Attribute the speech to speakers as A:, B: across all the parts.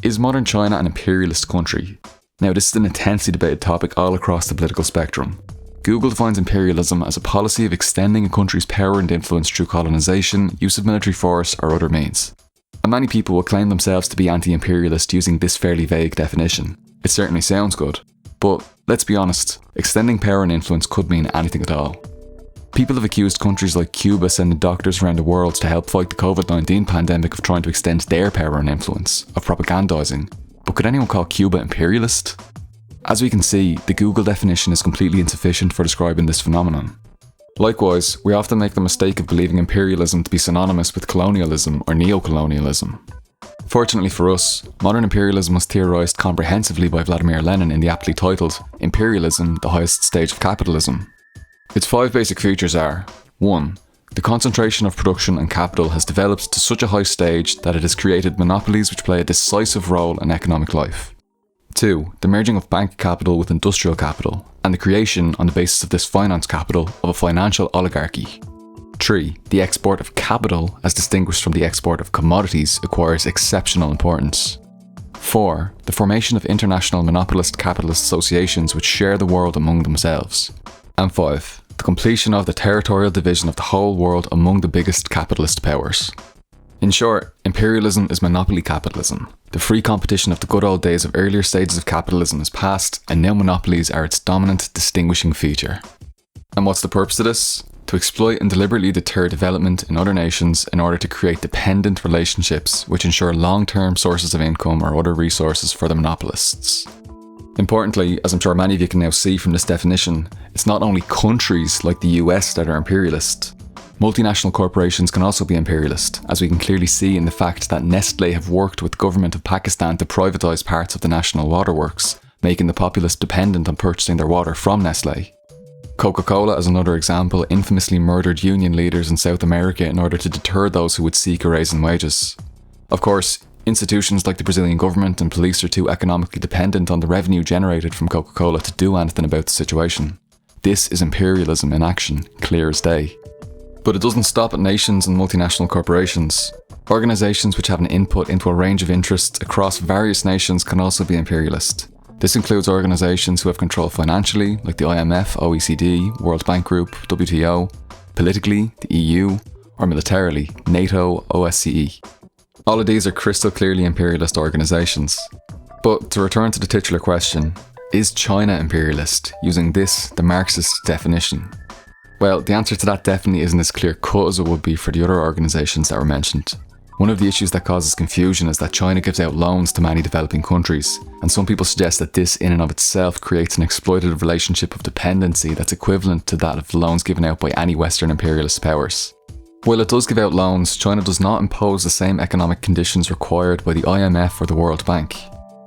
A: Is modern China an imperialist country? Now, this is an intensely debated topic all across the political spectrum. Google defines imperialism as a policy of extending a country's power and influence through colonisation, use of military force, or other means. And many people will claim themselves to be anti-imperialist using this fairly vague definition. It certainly sounds good, but let's be honest, extending power and influence could mean anything at all. People have accused countries like Cuba sending doctors around the world to help fight the COVID-19 pandemic of trying to extend their power and influence, of propagandising. But could anyone call Cuba imperialist? As we can see, the Google definition is completely insufficient for describing this phenomenon. Likewise, we often make the mistake of believing imperialism to be synonymous with colonialism or neo-colonialism. Fortunately for us, modern imperialism was theorised comprehensively by Vladimir Lenin in the aptly titled Imperialism, the Highest Stage of Capitalism. Its 5 basic features are: 1. The concentration of production and capital has developed to such a high stage that it has created monopolies which play a decisive role in economic life. 2. The merging of bank capital with industrial capital, and the creation, on the basis of this finance capital, of a financial oligarchy. 3. The export of capital, as distinguished from the export of commodities, acquires exceptional importance. 4. The formation of international monopolist capitalist associations which share the world among themselves. And 5. The completion of the territorial division of the whole world among the biggest capitalist powers. In short, imperialism is monopoly capitalism. The free competition of the good old days of earlier stages of capitalism is past, and now monopolies are its dominant distinguishing feature. And what's the purpose of this? To exploit and deliberately deter development in other nations in order to create dependent relationships which ensure long-term sources of income or other resources for the monopolists. Importantly, as I'm sure many of you can now see from this definition, it's not only countries like the US that are imperialist. Multinational corporations can also be imperialist, as we can clearly see in the fact that Nestlé have worked with the government of Pakistan to privatise parts of the national waterworks, making the populace dependent on purchasing their water from Nestlé. Coca-Cola, as another example, infamously murdered union leaders in South America in order to deter those who would seek a raise in wages. Of course, institutions like the Brazilian government and police are too economically dependent on the revenue generated from Coca-Cola to do anything about the situation. This is imperialism in action, clear as day. But it doesn't stop at nations and multinational corporations. Organisations which have an input into a range of interests across various nations can also be imperialist. This includes organisations who have control financially, like the IMF, OECD, World Bank Group, WTO, politically, the EU, or militarily, NATO, OSCE. All of these are crystal clearly imperialist organisations. But to return to the titular question, is China imperialist, using this, the Marxist definition? Well, the answer to that definitely isn't as clear cut as it would be for the other organisations that were mentioned. One of the issues that causes confusion is that China gives out loans to many developing countries, and some people suggest that this in and of itself creates an exploitative relationship of dependency that's equivalent to that of the loans given out by any Western imperialist powers. While it does give out loans, China does not impose the same economic conditions required by the IMF or the World Bank.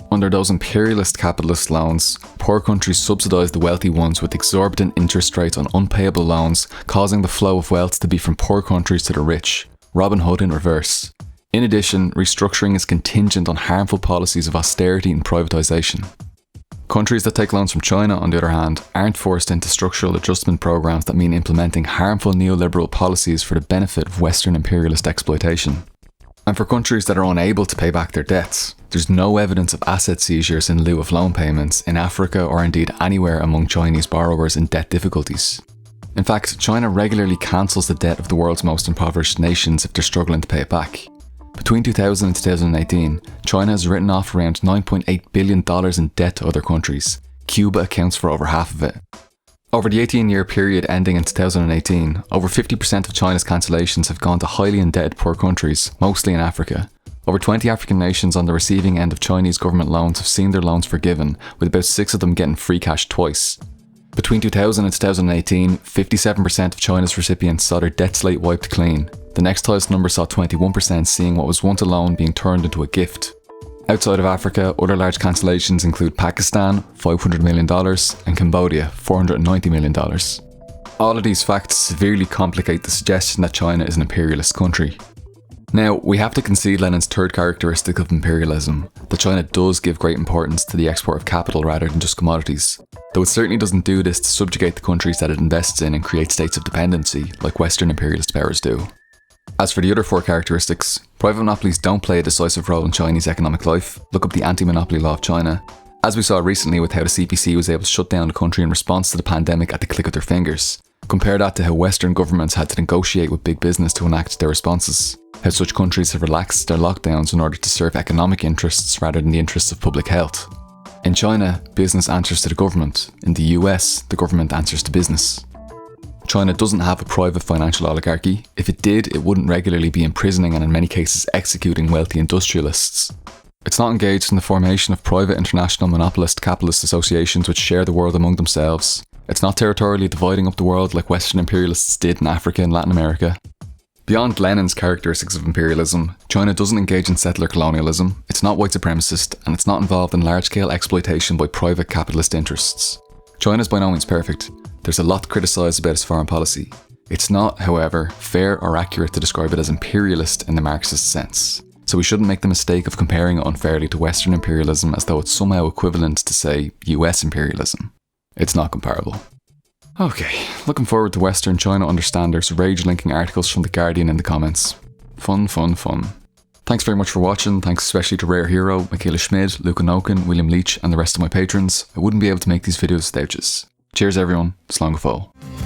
A: Under those imperialist capitalist loans, poor countries subsidise the wealthy ones with exorbitant interest rates on unpayable loans, causing the flow of wealth to be from poor countries to the rich. Robin Hood in reverse. In addition, restructuring is contingent on harmful policies of austerity and privatisation. Countries that take loans from China, on the other hand, aren't forced into structural adjustment programs that mean implementing harmful neoliberal policies for the benefit of Western imperialist exploitation. And for countries that are unable to pay back their debts, there's no evidence of asset seizures in lieu of loan payments in Africa or indeed anywhere among Chinese borrowers in debt difficulties. In fact, China regularly cancels the debt of the world's most impoverished nations if they're struggling to pay it back. Between 2000 and 2018, China has written off around $9.8 billion in debt to other countries. Cuba accounts for over half of it. Over the 18-year period ending in 2018, over 50% of China's cancellations have gone to highly indebted poor countries, mostly in Africa. Over 20 African nations on the receiving end of Chinese government loans have seen their loans forgiven, with about 6 of them getting free cash twice. Between 2000 and 2018, 57% of China's recipients saw their debt slate wiped clean. The next highest number saw 21% seeing what was once a loan being turned into a gift. Outside of Africa, other large cancellations include Pakistan, $500 million, and Cambodia, $490 million. All of these facts severely complicate the suggestion that China is an imperialist country. Now, we have to concede Lenin's third characteristic of imperialism, that China does give great importance to the export of capital rather than just commodities, though it certainly doesn't do this to subjugate the countries that it invests in and create states of dependency, like Western imperialist powers do. As for the other 4 characteristics, private monopolies don't play a decisive role in Chinese economic life. Look up the anti-monopoly law of China. As we saw recently with how the CPC was able to shut down the country in response to the pandemic at the click of their fingers. Compare that to how Western governments had to negotiate with big business to enact their responses. How such countries have relaxed their lockdowns in order to serve economic interests rather than the interests of public health. In China, business answers to the government. In the US, the government answers to business. China doesn't have a private financial oligarchy. If it did, it wouldn't regularly be imprisoning and in many cases executing wealthy industrialists. It's not engaged in the formation of private international monopolist capitalist associations which share the world among themselves. It's not territorially dividing up the world like Western imperialists did in Africa and Latin America. Beyond Lenin's characteristics of imperialism, China doesn't engage in settler colonialism, it's not white supremacist, and it's not involved in large-scale exploitation by private capitalist interests. China's by no means perfect. There's a lot to criticise about its foreign policy. It's not, however, fair or accurate to describe it as imperialist in the Marxist sense. So we shouldn't make the mistake of comparing it unfairly to Western imperialism as though it's somehow equivalent to, say, US imperialism. It's not comparable. Okay, looking forward to Western China understanders rage-linking articles from The Guardian in the comments. Fun, fun, fun. Thanks very much for watching, thanks especially to Rare Hero, Michaela Schmid, Luca Noken, William Leach and the rest of my patrons. I wouldn't be able to make these videos without yous. Cheers everyone, slán go fóill.